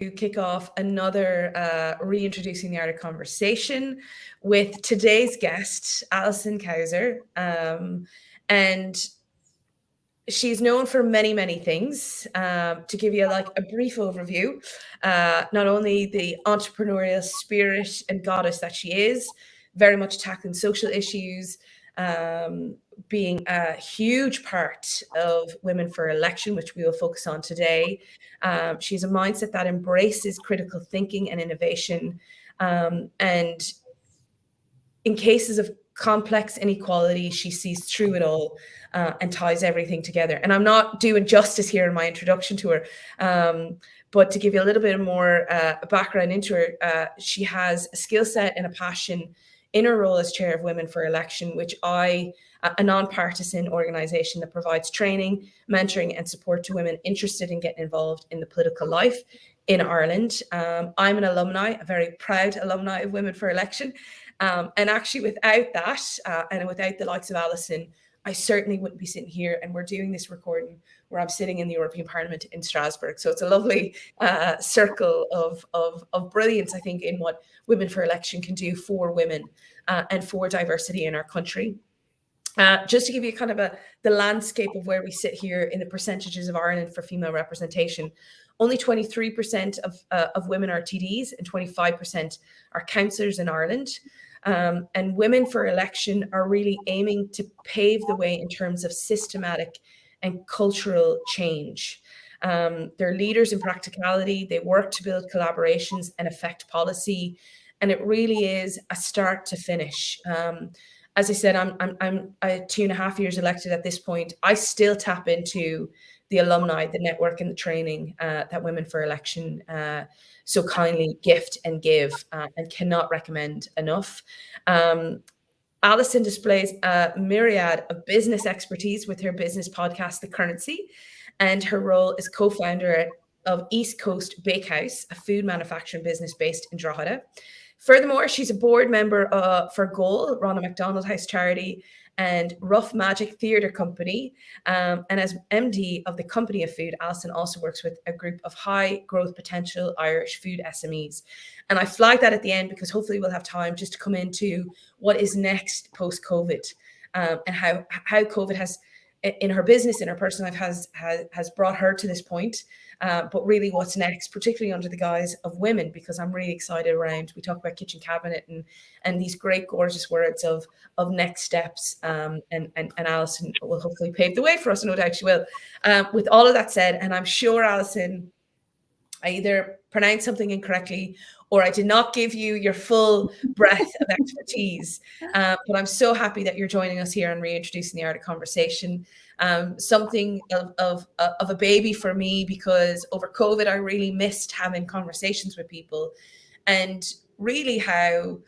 to kick off another Reintroducing the Art of Conversation with today's guest, Alison Cowzer. And she's known for many, many things. To give you like a brief overview, not only the entrepreneurial spirit and goddess that she is, very much tackling social issues, being a huge part of Women for Election, which we will focus on today. She's a mindset that embraces critical thinking and innovation. And in cases of complex inequality, she sees through it all and ties everything together. And I'm not doing justice here in my introduction to her, but to give you a little bit more background into her, she has a skill set and a passion in her role as chair of Women for Election, which a non-partisan organisation that provides training, mentoring and support to women interested in getting involved in the political life in Ireland. I'm an alumni, a very proud alumni of Women for Election. And actually without that, and without the likes of Alison, I certainly wouldn't be sitting here, and we're doing this recording where I'm sitting in the European Parliament in Strasbourg. So it's a lovely circle of brilliance, I think, in what Women for Election can do for women and for diversity in our country. Just to give you kind of the landscape of where we sit here in the percentages of Ireland for female representation, only 23% of women are TDs and 25% are councillors in Ireland. And Women for Election are really aiming to pave the way in terms of systematic and cultural change. They're leaders in practicality. They work to build collaborations and affect policy. And it really is a start to finish. As I said, I'm 2.5 years elected at this point. I still tap into the alumni, the network and the training that Women for Election so kindly gift and give, and cannot recommend enough. Alison displays a myriad of business expertise with her business podcast, The Currency, and her role as co-founder of East Coast Bakehouse, a food manufacturing business based in Drogheda. Furthermore, she's a board member for Goal, Ronald McDonald House Charity, and Rough Magic Theatre Company. And as MD of the Company of Food, Alison also works with a group of high growth potential Irish food SMEs. And I flagged that at the end because hopefully we'll have time just to come into what is next post-COVID, and how COVID has, in her business, in her personal life, has brought her to this point. But really what's next, particularly under the guise of women, because I'm really excited around, we talk about kitchen cabinet and these great, gorgeous words of next steps. And Alison will hopefully pave the way for us, no doubt she will. With all of that said, and I'm sure, Alison, I either pronounced something incorrectly or I did not give you your full breadth of expertise. But I'm so happy that you're joining us here on Reintroducing the Art of Conversation. Something of a baby for me, because over COVID, I really missed having conversations with people, and really how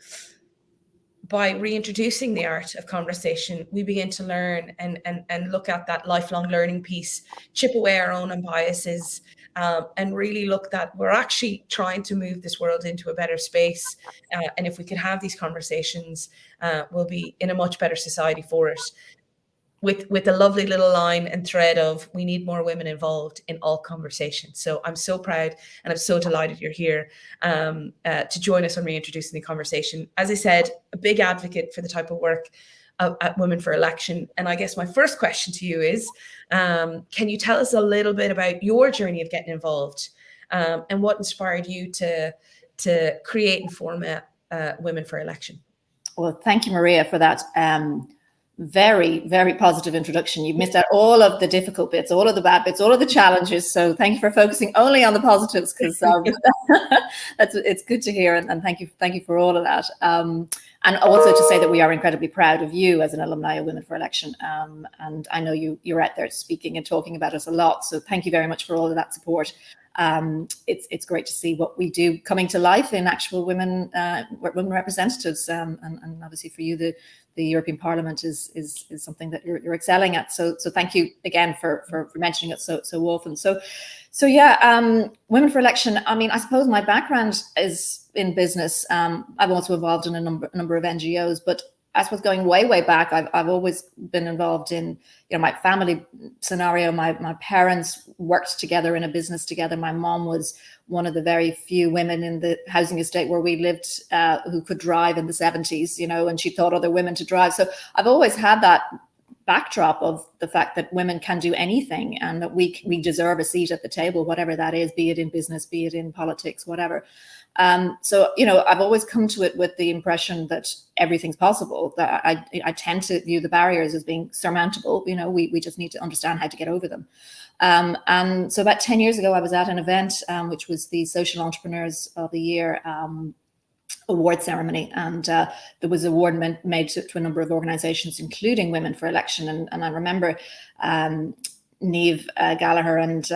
by reintroducing the art of conversation, we begin to learn and look at that lifelong learning piece, chip away our own biases, and really look that we're actually trying to move this world into a better space. And if we can have these conversations, we'll be in a much better society for it. With a lovely little line and thread of, we need more women involved in all conversations. So I'm so proud and I'm so delighted you're here to join us on Reintroducing the Conversation. As I said, a big advocate for the type of work at Women for Election. And I guess my first question to you is, can you tell us a little bit about your journey of getting involved, and what inspired you to create and form Women for Election? Well, thank you, Maria, for that very, very positive introduction. You missed out all of the difficult bits, all of the bad bits, all of the challenges. So thank you for focusing only on the positives, because it's good to hear. And thank you for all of that. And also to say that we are incredibly proud of you as an alumni of Women for Election. And I know you're out there speaking and talking about us a lot. So thank you very much for all of that support. It's great to see what we do coming to life in actual women representatives, and obviously for you the European Parliament is something that you're excelling at. So thank you again for mentioning it so often. So yeah, Women for Election. I mean, I suppose my background is in business. I'm also involved in a number of NGOs, but I suppose going way back, I've always been involved in, my family scenario. My parents worked together in a business together. My mom was one of the very few women in the housing estate where we lived who could drive in the 70s, and she taught other women to drive. So I've always had that backdrop of the fact that women can do anything and that we deserve a seat at the table, whatever that is, be it in business, be it in politics, whatever. So, I've always come to it with the impression that everything's possible, that I tend to view the barriers as being surmountable. We just need to understand how to get over them. And so about 10 years ago, I was at an event, which was the Social Entrepreneurs of the Year award ceremony, and there was an award made to a number of organizations, including Women for Election. And I remember Niamh Gallagher and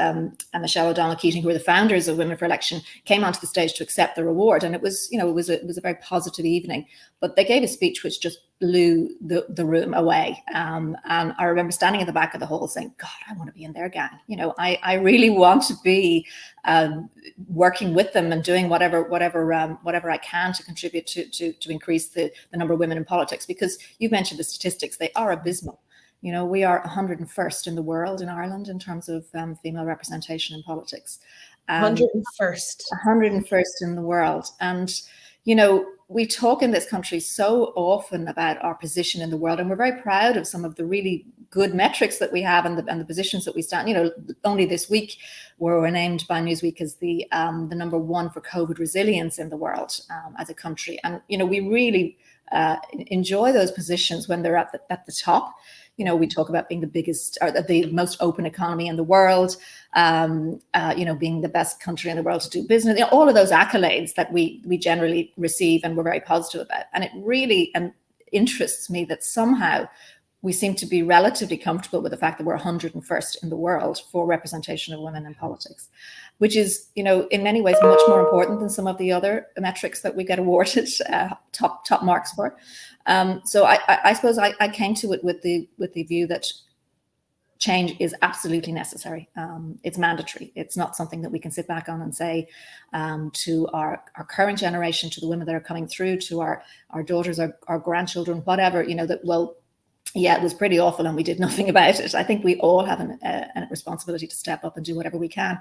Michelle O'Donnell Keating, who were the founders of Women for Election, came onto the stage to accept the reward. And it was, it was a very positive evening. But they gave a speech which just blew the room away. And I remember standing in the back of the hall saying, God, I want to be in their gang. I really want to be working with them and doing whatever I can to contribute to increase the number of women in politics. Because you've mentioned the statistics, they are abysmal. We are 101st in the world in Ireland in terms of female representation in politics. 101st. 101st in the world. And, we talk in this country so often about our position in the world, and we're very proud of some of the really good metrics that we have and the positions that we stand. Only this week we were named by Newsweek as the number one for COVID resilience in the world as a country. And, we really enjoy those positions when they're at the top. We talk about being the biggest or the most open economy in the world, being the best country in the world to do business, all of those accolades that we generally receive and we're very positive about. And it really interests me that somehow we seem to be relatively comfortable with the fact that we're 101st in the world for representation of women in politics, which is, in many ways much more important than some of the other metrics that we get awarded top marks for. So I suppose I came to it with the view that change is absolutely necessary. It's mandatory. It's not something that we can sit back on and say to our current generation, to the women that are coming through, to our daughters, our grandchildren, whatever, that, well, yeah, it was pretty awful and we did nothing about it. I think we all have a responsibility to step up and do whatever we can.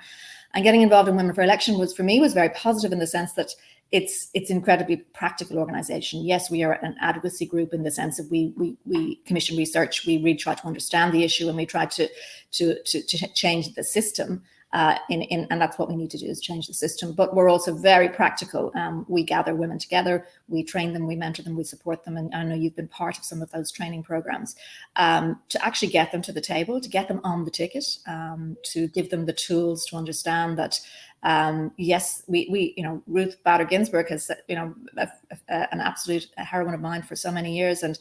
And getting involved in Women for Election was very positive in the sense that it's incredibly practical organization. Yes, we are an advocacy group in the sense of we commission research, we really try to understand the issue, and we try to change the system. And that's what we need to do, is change the system. But we're also very practical. We gather women together, we train them, we mentor them, we support them. And I know you've been part of some of those training programs to actually get them to the table, to get them on the ticket, to give them the tools to understand that, yes, we Ruth Bader Ginsburg has, an absolute heroine of mine for so many years. And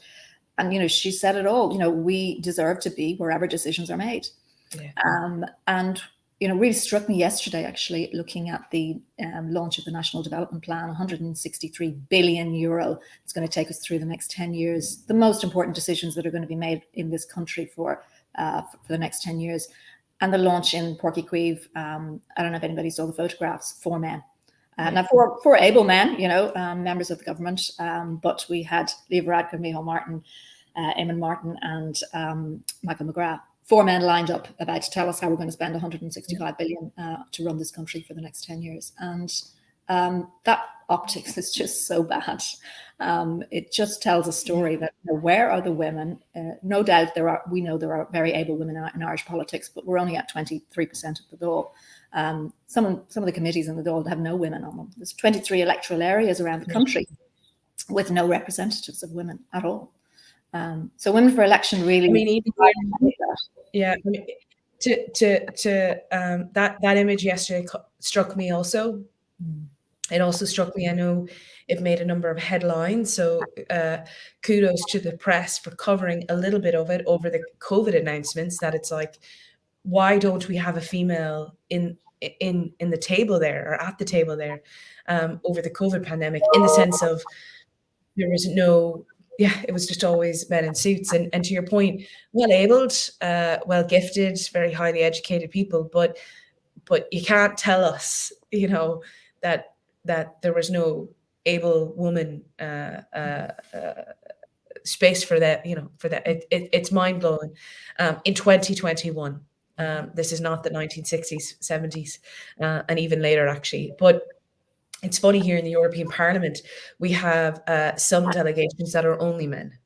she said it all, we deserve to be wherever decisions are made. Yeah. And really struck me yesterday, actually, looking at the launch of the National Development Plan, 163 billion euro. It's going to take us through the next 10 years, the most important decisions that are going to be made in this country for the next 10 years. And the launch in Páirc Uí Chaoimh, I don't know if anybody saw the photographs, 4 men. Now, four able men, members of the government, but we had Lieve Radcliffe, Micheál Martin, Eamon Martin and Michael McGrath. 4 men lined up about to tell us how we're going to spend 165 billion to run this country for the next 10 years. And that optics is just so bad. It just tells a story that where are the women? No doubt we know there are very able women in Irish politics, but we're only at 23% of the Dáil. Some of the committees in the Dáil have no women on them. There's 23 electoral areas around the country with no representatives of women at all. So Women for Election really. That image yesterday struck me also. It also struck me, I know it made a number of headlines, so kudos to the press for covering a little bit of it over the COVID announcements, that it's like, why don't we have a female in the table there, or at the table there, over the COVID pandemic, in the sense of there was no, it was just always men in suits. And to your point, well-abled, well-gifted, very highly educated people, but you can't tell us, that there was no able woman space for that, for that. It's mind blowing. In 2021, this is not the 1960s, 70s, and even later actually. But it's funny, here in the European Parliament, we have some delegations that are only men.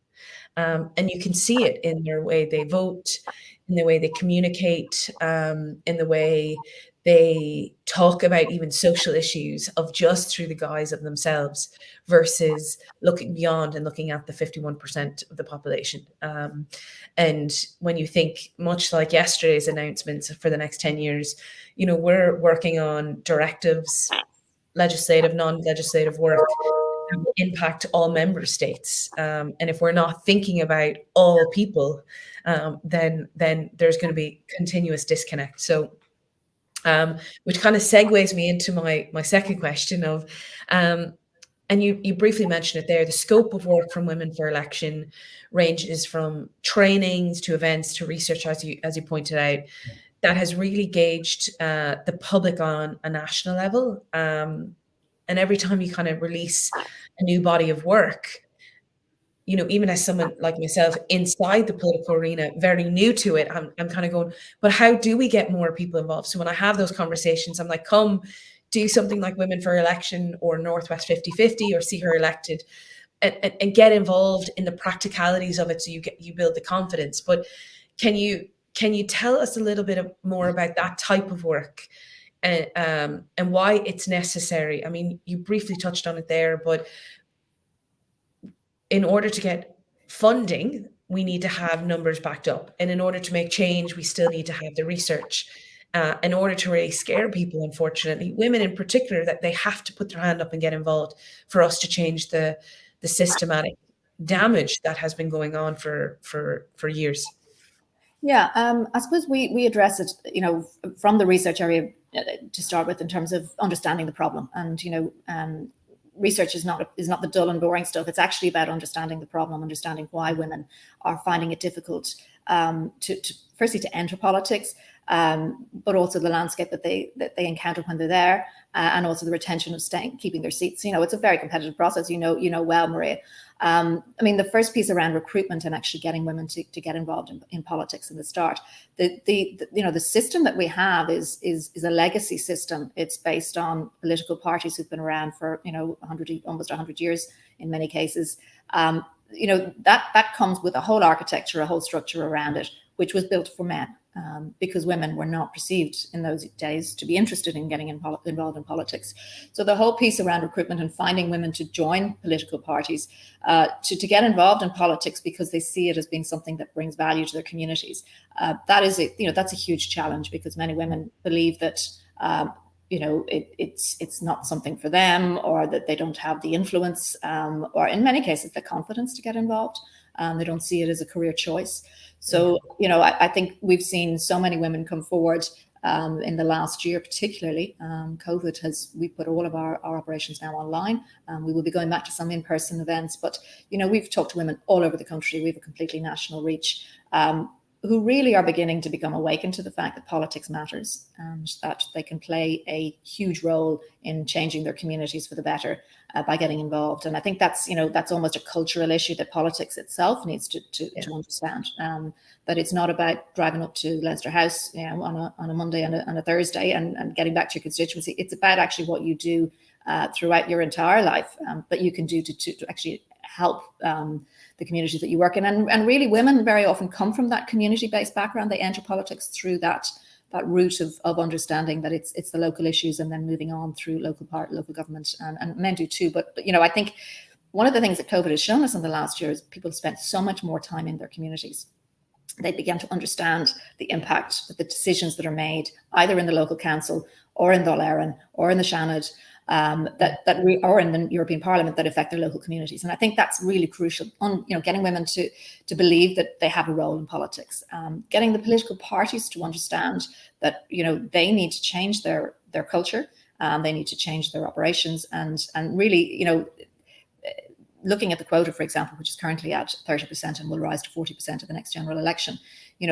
And you can see it in their way they vote, in the way they communicate, in the way they talk about even social issues of just through the guise of themselves, versus looking beyond and looking at the 51% of the population. And when you think, much like yesterday's announcements for the next 10 years, we're working on directives, legislative, non-legislative work, impact all member states. And if we're not thinking about all people, then there's going to be continuous disconnect. So, which kind of segues me into my second question of, and you briefly mentioned it there, the scope of work from Women for Election ranges from trainings to events to research, as you pointed out, that has really gauged the public on a national level. And every time you kind of release a new body of work, even as someone like myself inside the political arena, very new to it, I'm kind of going, but how do we get more people involved? So when I have those conversations, I'm like, come do something like Women for Election or Northwest 50/50 or See Her Elected, and get involved in the practicalities of it, so you build the confidence. But can you tell us a little bit more about that type of work? And why it's necessary? I mean, you briefly touched on it there, but in order to get funding, we need to have numbers backed up. And in order to make change, we still need to have the research. In order to really scare people, unfortunately, women in particular, that they have to put their hand up and get involved for us to change the systematic damage that has been going on for years. Yeah, I suppose we address it, from the research area to start with, in terms of understanding the problem. And research is not the dull and boring stuff. It's actually about understanding the problem, understanding why women are finding it difficult to firstly to enter politics, but also the landscape that they encounter when they're there, and also the retention of keeping their seats. It's a very competitive process. Well, Maria. I mean, the first piece around recruitment and actually getting women to get involved in politics in the start. The system that we have is a legacy system. It's based on political parties who've been around for almost 100 years in many cases. That comes with a whole architecture, a whole structure around it, which was built for men, because women were not perceived in those days to be interested in getting involved in politics. So the whole piece around recruitment and finding women to join political parties, to get involved in politics because they see it as being something that brings value to their communities, that's a huge challenge, because many women believe that it's not something for them, or that they don't have the influence, or in many cases the confidence to get involved. They don't see it as a career choice. So, I think we've seen so many women come forward in the last year, particularly. We put all of our operations now online. We will be going back to some in-person events, but, we've talked to women all over the country. We have a completely national reach, who really are beginning to become awakened to the fact that politics matters, and that they can play a huge role in changing their communities for the better by getting involved. And I think that's almost a cultural issue that politics itself needs to understand, that it's not about driving up to Leinster House on a Monday and a Thursday and getting back to your constituency. It's about actually what you do throughout your entire life, that you can do to actually help the communities that you work in. And really, women very often come from that community-based background. They enter politics through that route of understanding that it's the local issues, and then moving on through local government, and men do too. But I think one of the things that COVID has shown us in the last year is people spent so much more time in their communities. They began to understand the impact that the decisions that are made either in the local council or in Dáil Éireann or in the Seanad, or in the European Parliament, that affect their local communities. And I think that's really crucial on, getting women to believe that they have a role in politics, getting the political parties to understand that, they need to change their culture, they need to change their operations, and really, looking at the quota, for example, which is currently at 30% and will rise to 40% at the next general election,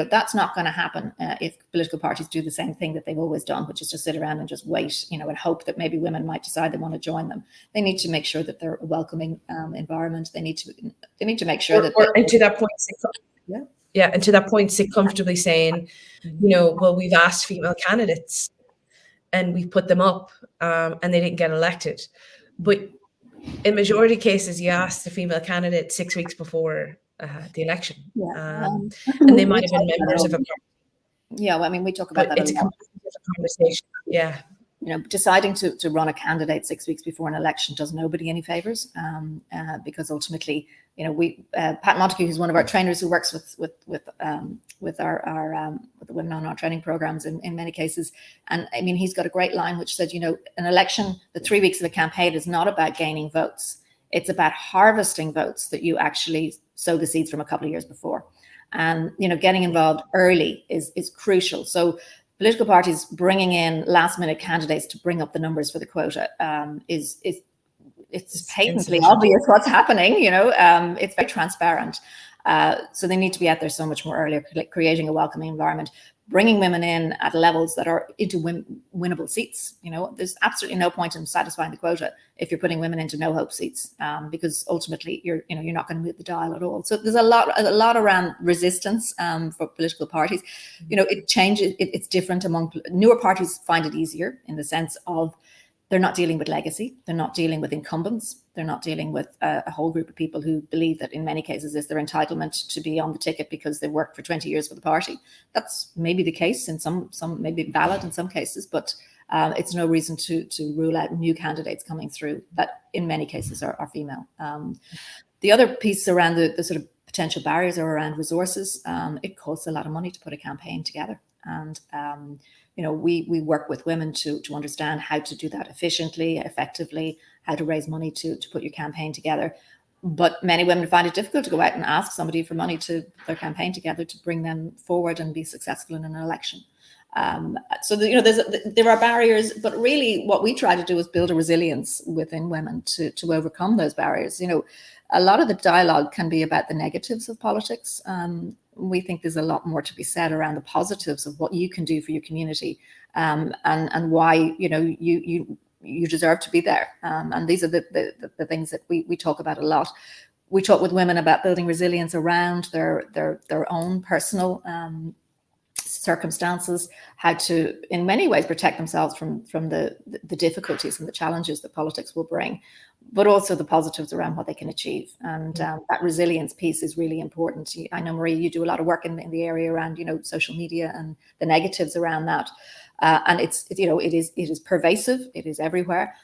that's not going to happen if political parties do the same thing that they've always done, which is just sit around and just wait, and hope that maybe women might decide they want to join them. They need to make sure that they're a welcoming environment. They need to make sure and to that point, and to that point, sit comfortably saying, well, we've asked female candidates and we've put them up, and they didn't get elected, but in majority cases, you ask the female candidate 6 weeks before the election, and they might have been members of a party. Yeah, well, I mean, we talk about that. It's a completely different conversation. Yeah. Deciding to run a candidate 6 weeks before an election does nobody any favors, because ultimately, Pat Montague, who's one of our trainers who works with the women on our training programs in many cases, and I mean, he's got a great line which said, an election, the 3 weeks of the campaign is not about gaining votes; it's about harvesting votes that you actually sow the seeds from a couple of years before, and getting involved early is crucial. So political parties bringing in last minute candidates to bring up the numbers for the quota it's patently obvious what's happening. It's very transparent. So they need to be out there so much more earlier, creating a welcoming environment, bringing women in at levels that are into winnable seats. There's absolutely no point in satisfying the quota if you're putting women into no hope seats, because ultimately you're not going to move the dial at all. So there's a lot around resistance for political parties. It changes. It's different among newer parties. Find it easier in the sense of they're not dealing with legacy. They're not dealing with incumbents. They're not dealing with a whole group of people who believe that in many cases it's their entitlement to be on the ticket because they've worked for 20 years for the party. That's maybe the case in some maybe valid in some cases, but it's no reason to rule out new candidates coming through that in many cases are female. The other piece around the sort of potential barriers are around resources. It costs a lot of money to put a campaign together. And we work with women to understand how to do that efficiently, effectively, how to raise money to put your campaign together. But many women find it difficult to go out and ask somebody for money to put their campaign together to bring them forward and be successful in an election. So there are barriers, but really what we try to do is build a resilience within women to overcome those barriers. A lot of the dialogue can be about the negatives of politics. We think there's a lot more to be said around the positives of what you can do for your community, and why you deserve to be there. And these are the things that we talk about a lot. We talk with women about building resilience around their own personal circumstances, how to in many ways protect themselves from the difficulties and the challenges that politics will bring, but also the positives around what they can achieve. And that resilience piece is really important. I know, Marie, you do a lot of work in the area around social media and the negatives around that, and it is pervasive, it is everywhere.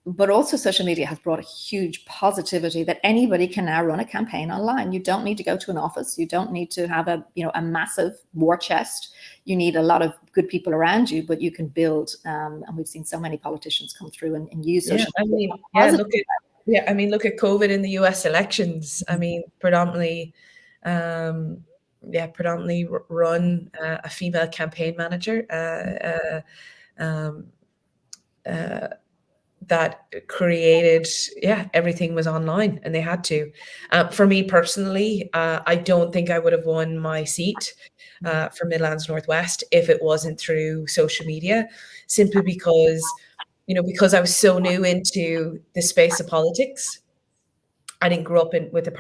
But also social media has brought a huge positivity that anybody can now run a campaign online. You don't need to go to an office. You don't need to have a massive war chest. You need a lot of good people around you, but you can build. And we've seen so many politicians come through and use social media. Look at COVID in the US elections. I mean, predominantly run a female campaign manager. That created, everything was online and they had to. For me personally, I don't think I would have won my seat for Midlands Northwest if it wasn't through social media, simply because I was so new into the space of politics. I didn't grow up with a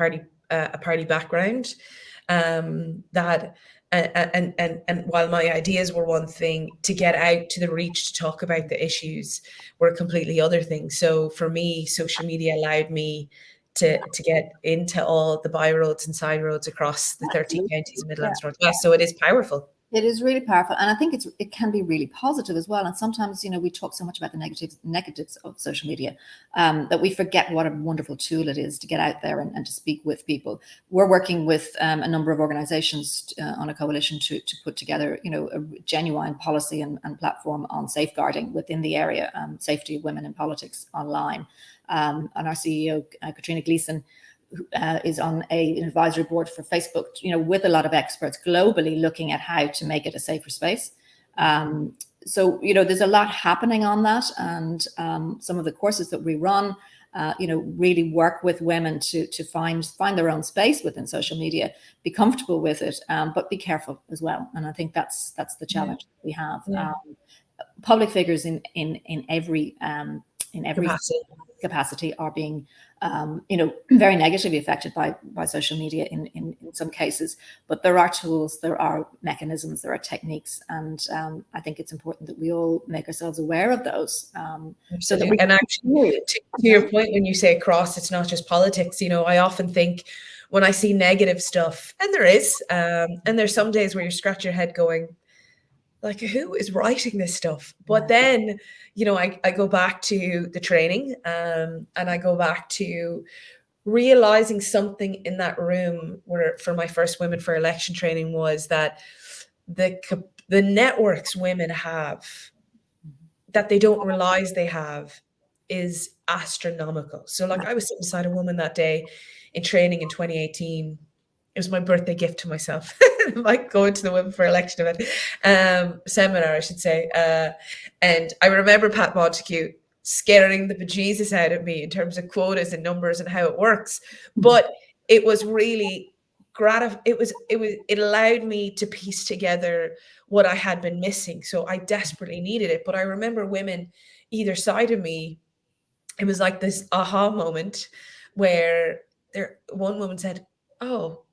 party background. And while my ideas were one thing, to get out to the reach to talk about the issues were a completely other thing. So for me, social media allowed me to get into all the by roads and side roads across the 13 counties of Midlands Northwest. So it is powerful. It is really powerful, and I think it can be really positive as well. And sometimes, we talk so much about the negatives of social media that we forget what a wonderful tool it is to get out there and to speak with people. We're working with a number of organisations on a coalition to put together, a genuine policy and platform on safeguarding within the area, safety of women in politics online. And our CEO, Katrina Gleeson, is on an advisory board for Facebook, with a lot of experts globally looking at how to make it a safer space. So, there's a lot happening on that. And some of the courses that we run really work with women to find their own space within social media, be comfortable with it, but be careful as well. And I think that's the challenge we have. Public figures in every capacity are being very negatively affected by social media in some cases, but there are tools, there are mechanisms, there are techniques, and I think it's important that we all make ourselves aware of those. So that and actually, to your point, when you say across, it's not just politics. I often think when I see negative stuff, and there is, and there's some days where you scratch your head going, like, who is writing this stuff? But then, I go back to the training, and I go back to realizing something in that room where, for my first Women for Election training, was that the networks women have that they don't realize they have is astronomical. So, like, I was sitting beside a woman that day in training in 2018. It was my birthday gift to myself. Like going to the Women for Election event, seminar, I should say. And I remember Pat Montague scaring the bejesus out of me in terms of quotas and numbers and how it works. But it was really gratifying. It allowed me to piece together what I had been missing. So I desperately needed it. But I remember women either side of me. It was like this aha moment where one woman said, "Oh,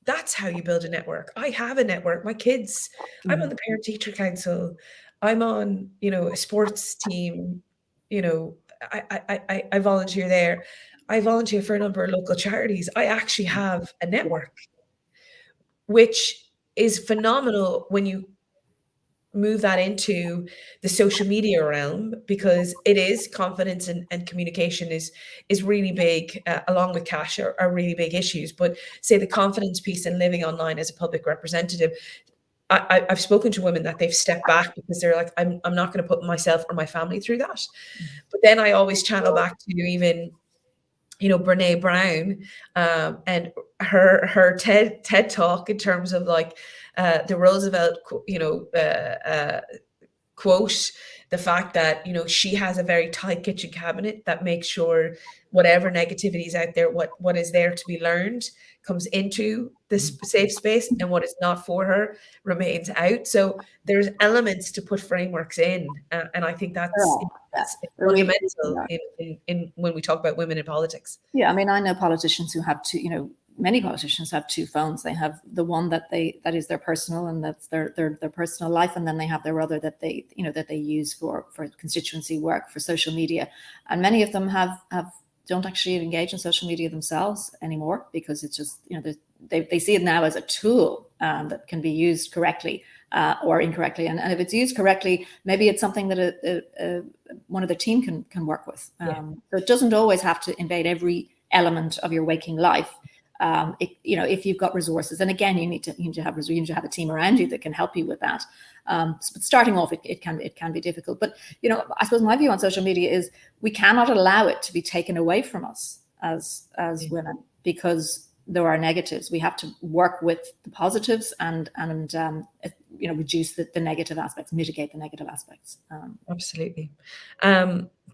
that's how you build a network. I have a network. My kids, I'm on the parent teacher council. I'm on, a sports team. I volunteer there. I volunteer for a number of local charities. I actually have a network," which is phenomenal when you move that into the social media realm, because it is confidence and communication is really big, along with cash are really big issues. But say the confidence piece and living online as a public representative, I've spoken to women that they've stepped back because they're like, I'm not going to put myself or my family through that. But then I always channel back to even Brene Brown, and her TED talk in terms of like the Roosevelt quote, the fact that she has a very tight kitchen cabinet that makes sure whatever negativity is out there, what is there to be learned comes into this safe space, and what is not for her remains out. So there's elements to put frameworks in, and I think that's fundamental in when we talk about women in politics. Yeah, I mean, I know politicians who have many politicians have two phones. They have the one that is their personal, and that's their personal life, and then they have their other that they use for constituency work, for social media. And many of them don't actually engage in social media themselves anymore, because it's just they see it now as a tool that can be used correctly or incorrectly. And if it's used correctly, maybe it's something that one of the team can work with. So it doesn't always have to invade every element of your waking life. If you've got resources, and again, you need to have a team around you that can help you with that. But starting off, it can be difficult. But I suppose my view on social media is we cannot allow it to be taken away from us as women, because there are negatives. We have to work with the positives and reduce the negative aspects, mitigate the negative aspects. Absolutely.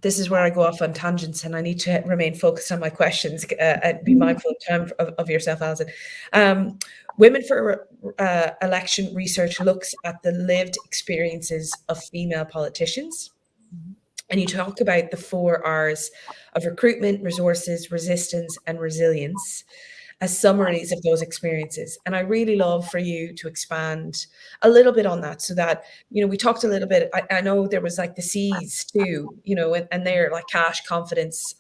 This is where I go off on tangents, and I need to remain focused on my questions and be mindful of yourself, Alison. Women for Election research looks at the lived experiences of female politicians. And you talk about the 4 R's of recruitment, resources, resistance, and resilience as summaries of those experiences. And I really love for you to expand a little bit on that, so that, we talked a little bit, I know there was like the C's too, and they're like cash, confidence,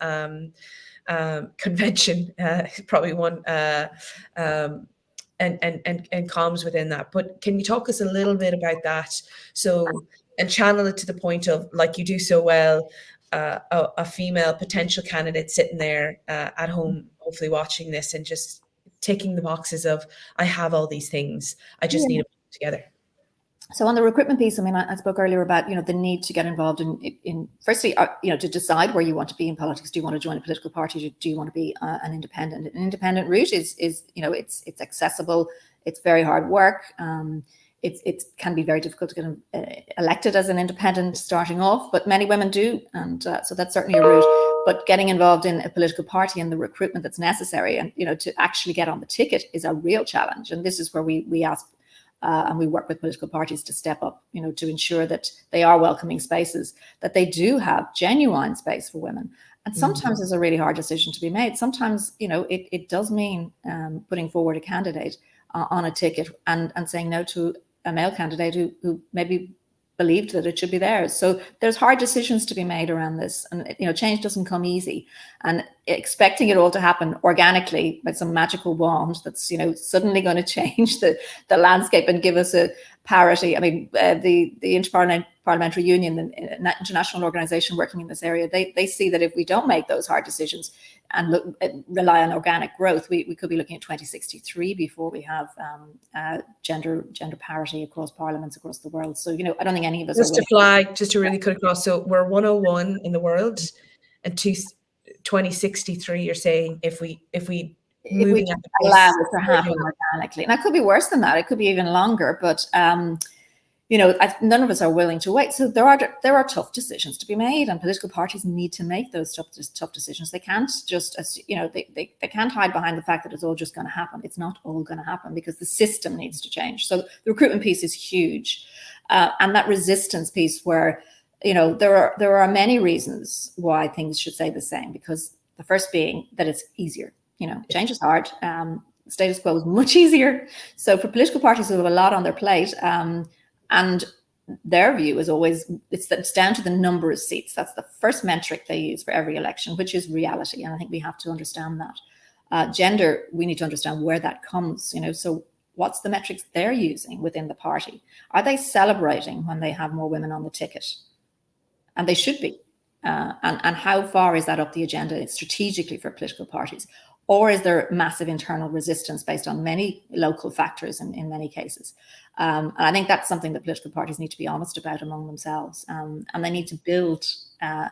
convention, probably one, and comms within that. But can you talk us a little bit about that? So, and channel it to the point of, like you do so well, a female potential candidate sitting there at home, hopefully watching this, and just ticking the boxes of, I have all these things, I just need to put them together. So on the recruitment piece, I mean, I spoke earlier about, the need to get involved in firstly, to decide where you want to be in politics. Do you want to join a political party? Do you want to be an independent? An independent route is it's accessible. It's very hard work. It can be very difficult to get elected as an independent starting off, but many women do, and so that's certainly a route. But getting involved in a political party and the recruitment that's necessary, and to actually get on the ticket, is a real challenge. And this is where we ask and we work with political parties to step up, to ensure that they are welcoming spaces, that they do have genuine space for women. And sometimes it's a really hard decision to be made. Sometimes, it does mean putting forward a candidate on a ticket and saying no to a male candidate who maybe believed that it should be theirs. So there's hard decisions to be made around this, and change doesn't come easy. And expecting it all to happen organically by some magical wand that's suddenly going to change the landscape and give us a parity. I mean, the Interparliamentary Union, the international organization working in this area, they see that if we don't make those hard decisions and rely on organic growth, we could be looking at 2063 before we have gender parity across parliaments across the world. So I don't think any of us just to really cut across. So we're 101 in the world, and 2063. You're saying if we allow it to happen organically, and it could be worse than that. It could be even longer, but none of us are willing to wait. So there are tough decisions to be made, and political parties need to make those tough decisions. They can't just, they can't hide behind the fact that it's all just going to happen. It's not all going to happen, because the system needs to change. So the recruitment piece is huge, and that resistance piece, where there are many reasons why things should stay the same. Because the first being that it's easier. Change is hard. Status quo is much easier. So for political parties who have a lot on their plate, and their view is always, it's down to the number of seats. That's the first metric they use for every election, which is reality. And I think we have to understand that. Gender, we need to understand where that comes. So what's the metrics they're using within the party? Are they celebrating when they have more women on the ticket? And they should be. And how far is that up the agenda strategically for political parties? Or is there massive internal resistance based on many local factors in many cases? And I think that's something that political parties need to be honest about among themselves. And they need to build a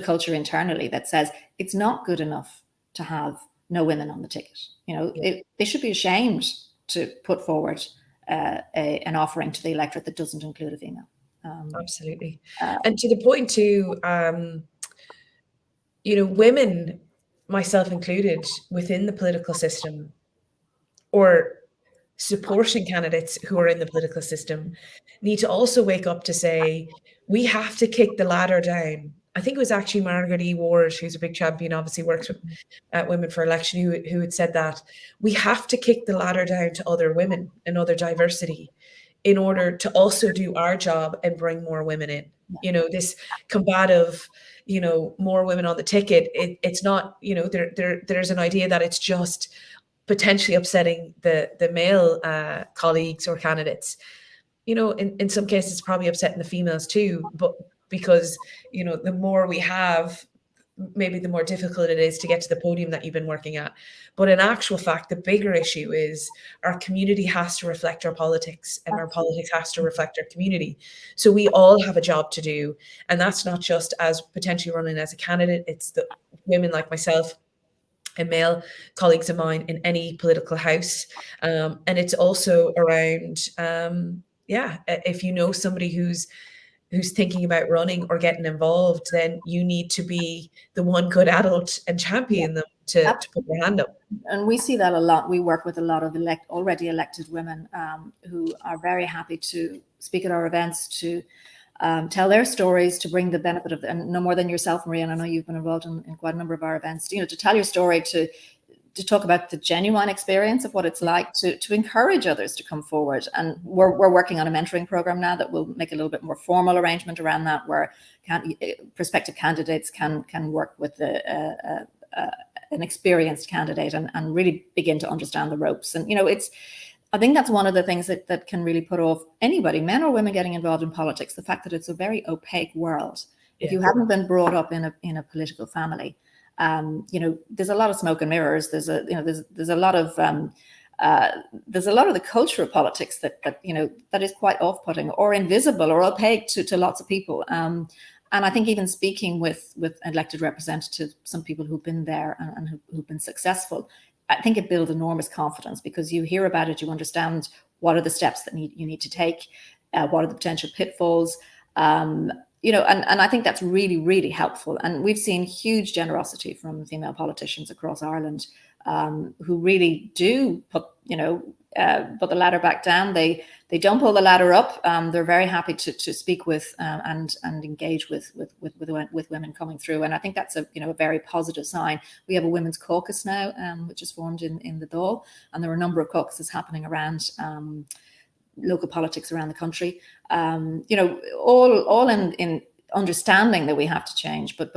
culture internally that says it's not good enough to have no women on the ticket. They should be ashamed to put forward an offering to the electorate that doesn't include a female. Absolutely. And to the point too, women, myself included, within the political system, or supporting candidates who are in the political system, need to also wake up to say, we have to kick the ladder down. I think it was actually Margaret E. Ward, who's a big champion, obviously works with Women for Election, who had said that we have to kick the ladder down to other women and other diversity in order to also do our job and bring more women in. This combative, more women on the ticket, it's not, there's an idea that it's just potentially upsetting the male colleagues or candidates. In some cases it's probably upsetting the females too, but because the more we have, maybe the more difficult it is to get to the podium that you've been working at. But in actual fact, the bigger issue is our community has to reflect our politics, and our politics has to reflect our community. So we all have a job to do. And that's not just as potentially running as a candidate, it's the women like myself and male colleagues of mine in any political house. And it's also around, if you know somebody who's thinking about running or getting involved, then you need to be the one good adult and champion them to put their hand up. And we see that a lot. We work with a lot of already elected women who are very happy to speak at our events, to tell their stories, to bring the benefit of, and no more than yourself, Maria, and I know you've been involved in quite a number of our events, to tell your story, to talk about the genuine experience of what it's like, to encourage others to come forward. And we're working on a mentoring program now that will make a little bit more formal arrangement around that, where prospective candidates can work with an experienced candidate and really begin to understand the ropes. And I think that's one of the things that can really put off anybody, men or women, getting involved in politics, the fact that it's a very opaque world. If you haven't been brought up in a political family, there's a lot of smoke and mirrors. There's a lot of the culture of politics that is quite off-putting or invisible or opaque to lots of people. And I think even speaking with elected representatives, some people who've been there and who've been successful, I think it builds enormous confidence, because you hear about it, you understand what are the steps that you need to take, what are the potential pitfalls. and I think that's really, really helpful. And we've seen huge generosity from female politicians across Ireland who really do put the ladder back down. They don't pull the ladder up. They're very happy to speak with and engage with women coming through. And I think that's a very positive sign. We have a women's caucus now, which is formed in the Dáil, and there are a number of caucuses happening around local politics around the country. All in understanding that we have to change, but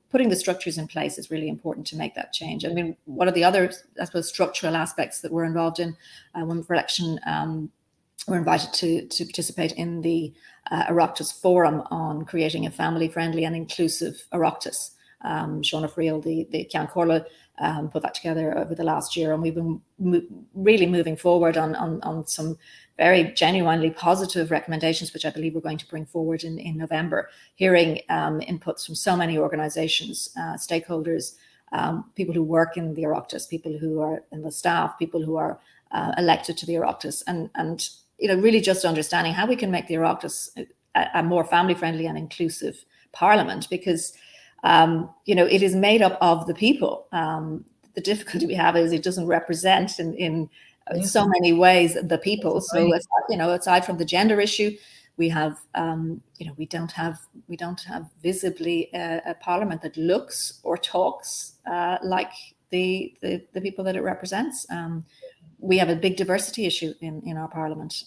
putting the structures in place is really important to make that change. I mean, one of the other, I suppose, structural aspects that we're involved in, Women for Election, we're invited to participate in the Oireachtas Forum on creating a family-friendly and inclusive Oireachtas. Sean Friel, the Ceann Comhairle, put that together over the last year, and we've been really moving forward on some very genuinely positive recommendations, which I believe we're going to bring forward in November, hearing inputs from so many organisations, stakeholders, people who work in the Oireachtas, people who are in the staff, people who are elected to the Oireachtas, and really just understanding how we can make the Oireachtas a more family-friendly and inclusive parliament, because it is made up of the people. The difficulty we have is it doesn't represent in so many ways the people. So aside from the gender issue, we have we don't have visibly a parliament that looks or talks like the people that it represents. We have a big diversity issue in our parliament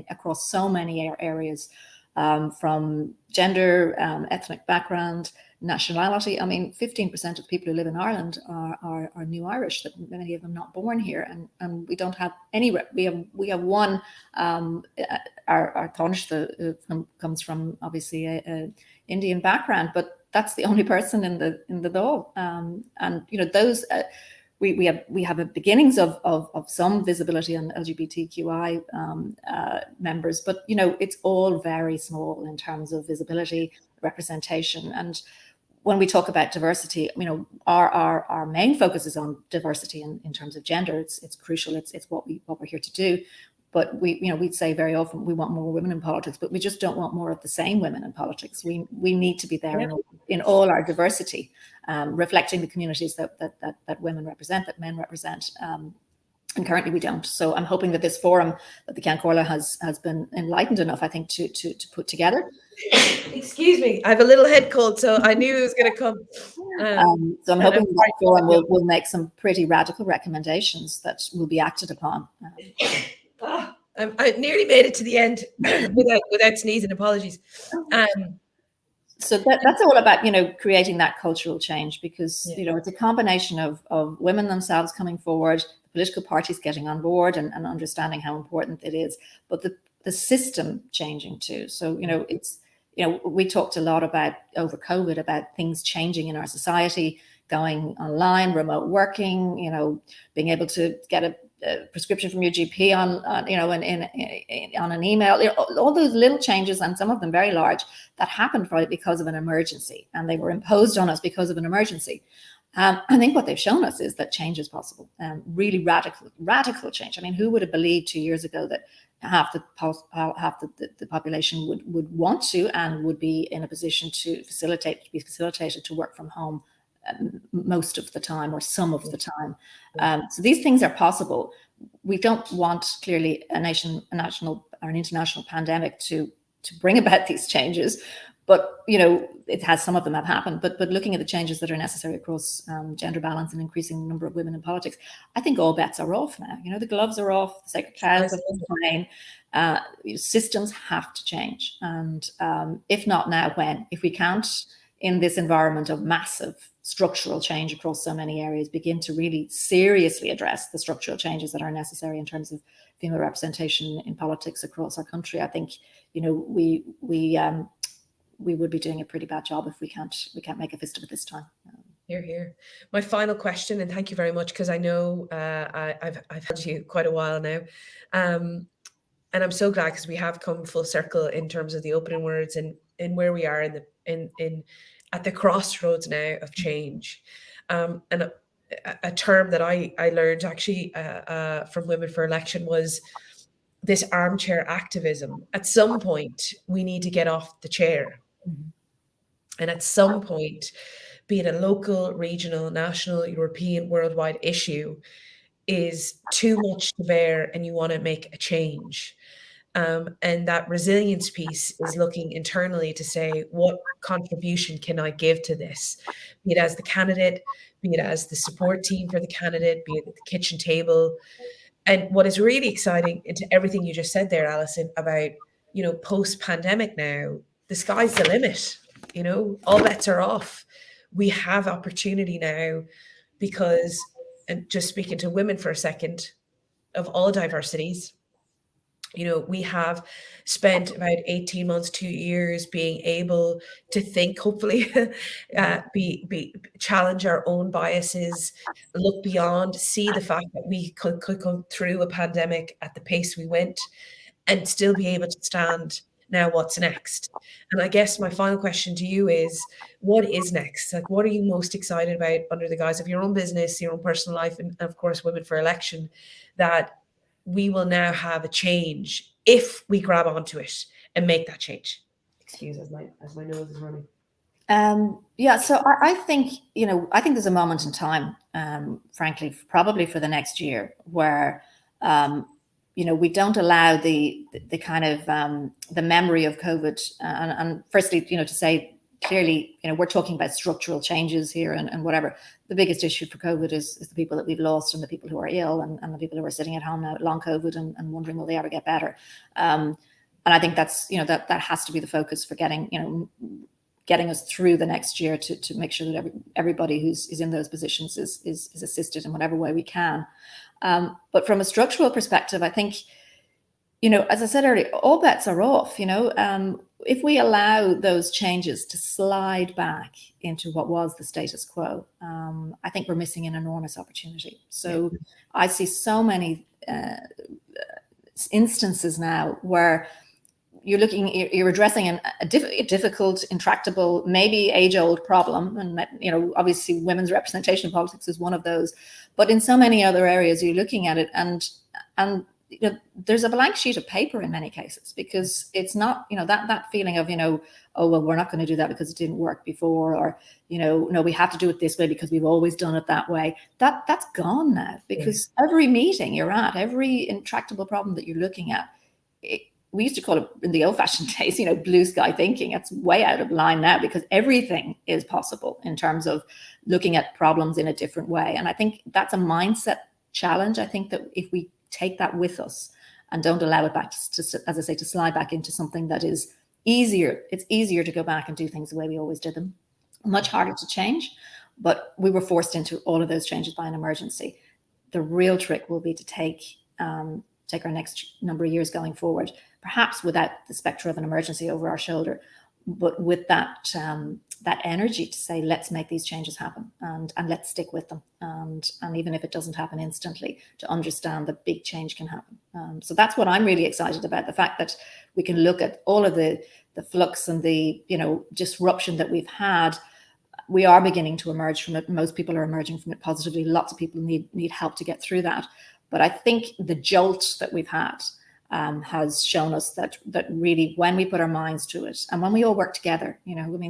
across so many areas, from gender, ethnic background, nationality. I mean, 15% of people who live in Ireland are new Irish, that many of them not born here, and we don't have any. We have one. Our Taoiseach comes from obviously a Indian background, but that's the only person in the Dáil. And those. We have a beginnings of some visibility on LGBTQI members, but it's all very small in terms of visibility, representation. And when we talk about diversity, our main focus is on diversity in terms of gender. It's crucial. It's what we're here to do. But we'd say very often we want more women in politics, but we just don't want more of the same women in politics. We need to be there in all our diversity, reflecting the communities that women represent, that men represent. And currently we don't. So I'm hoping that this forum that the Ceann Comhairle has been enlightened enough, I think, to put together. Excuse me, I have a little head cold, so I knew it was going to come. So I'm hoping that forum will make some pretty radical recommendations that will be acted upon. I nearly made it to the end without sneezing. Apologies. So that's all about creating that cultural change, because it's a combination of women themselves coming forward, political parties getting on board and understanding how important it is, but the system changing too. So it's we talked a lot about over COVID about things changing in our society, going online, remote working, being able to get a prescription from your GP on an email, all those little changes, and some of them very large, that happened probably because of an emergency, and they were imposed on us because of an emergency. I think what they've shown us is that change is possible, really radical change. I mean, who would have believed 2 years ago that half the population would want to and would be in a position to be facilitated to work from home most of the time or some of the time. So these things are possible. We don't want clearly a national or an international pandemic to bring about these changes, but some of them have happened. But looking at the changes that are necessary across gender balance and increasing the number of women in politics, I think all bets are off now. The gloves are off, the sacred cows are flying. Systems have to change, and if not now, when? If we can't, in this environment of massive structural change across so many areas, begin to really seriously address the structural changes that are necessary in terms of female representation in politics across our country, I think we would be doing a pretty bad job if we can't make a fist of it this time. Hear, hear. My final question, and thank you very much, because I know I've had you quite a while now, and I'm so glad because we have come full circle in terms of the opening words and in where we are at the crossroads now of change. And a term that I learned actually from Women for Election was this armchair activism. At some point, we need to get off the chair And at some point, be it a local, regional, national, European, worldwide issue, is too much to bear and you want to make a change. And that resilience piece is looking internally to say, what contribution can I give to this? Be it as the candidate, be it as the support team for the candidate, be it at the kitchen table. And what is really exciting into everything you just said there, Alison, about, post-pandemic now, the sky's the limit, all bets are off. We have opportunity now because, and just speaking to women for a second, of all diversities, we have spent about 18 months, 2 years being able to think, hopefully, challenge our own biases, look beyond, see the fact that we could come through a pandemic at the pace we went and still be able to stand. Now, what's next? And I guess my final question to you is, what is next? Like, what are you most excited about under the guise of your own business, your own personal life, and of course, Women for Election, that we will now have a change if we grab onto it and make that change? Excuse as my nose is running. So I think, I think there's a moment in time, frankly, probably for the next year, where we don't allow the kind of the memory of COVID, and firstly, to say clearly, we're talking about structural changes here and whatever. The biggest issue for COVID is the people that we've lost and the people who are ill and the people who are sitting at home now with long COVID and wondering, will they ever get better? And I think that's, that has to be the focus for getting us through the next year to make sure that everybody who's in those positions is assisted in whatever way we can. But from a structural perspective, I think, as I said earlier, all bets are off. If we allow those changes to slide back into what was the status quo, I think we're missing an enormous opportunity. So I see so many instances now where you're addressing a difficult, intractable, maybe age-old problem, and obviously women's representation in politics is one of those. But in so many other areas, you're looking at it, and there's a blank sheet of paper in many cases, because it's not, that feeling of, oh, well, we're not going to do that because it didn't work before, or, no, we have to do it this way because we've always done it that way. That's gone now, because every meeting you're at, every intractable problem that you're looking at, we used to call it in the old-fashioned days, blue sky thinking. It's way out of line now, because everything is possible in terms of looking at problems in a different way. And I think that's a mindset challenge. I think that if we take that with us and don't allow it back to, as I say, to slide back into something that is easier. It's easier to go back and do things the way we always did them. Much harder to change, but we were forced into all of those changes by an emergency. The real trick will be to take our next number of years going forward, perhaps without the spectre of an emergency over our shoulder, but with that energy to say, let's make these changes happen and let's stick with them. And even if it doesn't happen instantly, to understand that big change can happen. So that's what I'm really excited about, the fact that we can look at all of the flux and the disruption that we've had. We are beginning to emerge from it. Most people are emerging from it positively. Lots of people need help to get through that. But I think the jolt that we've had has shown us that really, when we put our minds to it and when we all work together,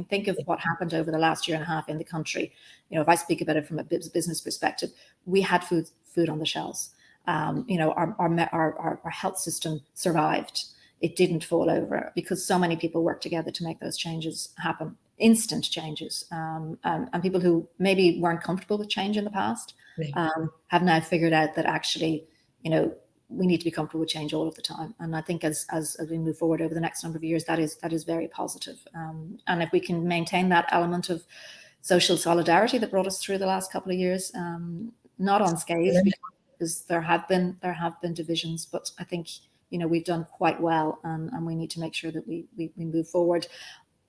think of what happened over the last year and a half in the country. If I speak about it from a business perspective, we had food on the shelves. Our health system survived. It didn't fall over because so many people worked together to make those changes happen, instant changes. And people who maybe weren't comfortable with change in the past have now figured out that actually, we need to be comfortable with change all of the time. And I think as we move forward over the next number of years, that is very positive. And if we can maintain that element of social solidarity that brought us through the last couple of years, not unscathed, because there have been divisions, but I think we've done quite well, and we need to make sure that we move forward.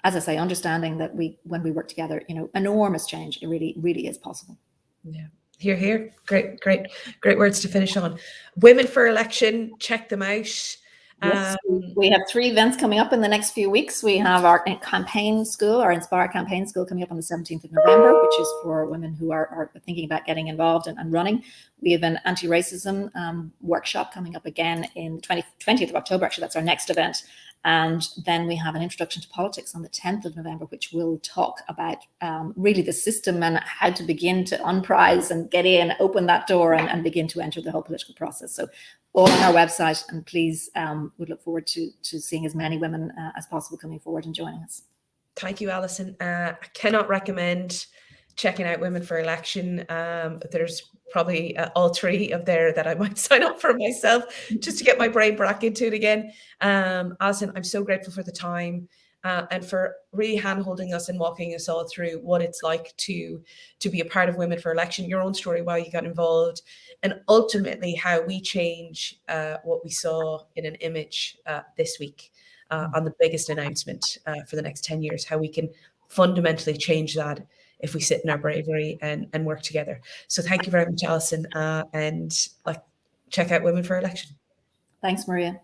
As I say, understanding that when we work together, enormous change, it really, really is possible. Yeah. Here. Great words to finish on. Women for Election, check them out. Yes, we have 3 events coming up in the next few weeks. We have our campaign school, our Inspire campaign school, coming up on the 17th of November, which is for women who are thinking about getting involved and running. We have an anti-racism workshop coming up again in the 20th of October. Actually, that's our next event. And then we have an introduction to politics on the 10th of November, which will talk about really the system and how to begin to unprise and get in, open that door and begin to enter the whole political process. So all on our website, and please, we'd look forward to seeing as many women as possible coming forward and joining us. Thank you, Alison. I cannot recommend checking out Women for Election. There's probably all three of there that I might sign up for myself just to get my brain back into it again. Alison, I'm so grateful for the time and for really hand-holding us and walking us all through what it's like to be a part of Women for Election, your own story, why you got involved, and ultimately how we change what we saw in an image this week on the biggest announcement for the next 10 years, how we can fundamentally change that if we sit in our bravery and work together. So thank you very much, Alison, and check out Women for Election. Thanks, Maria.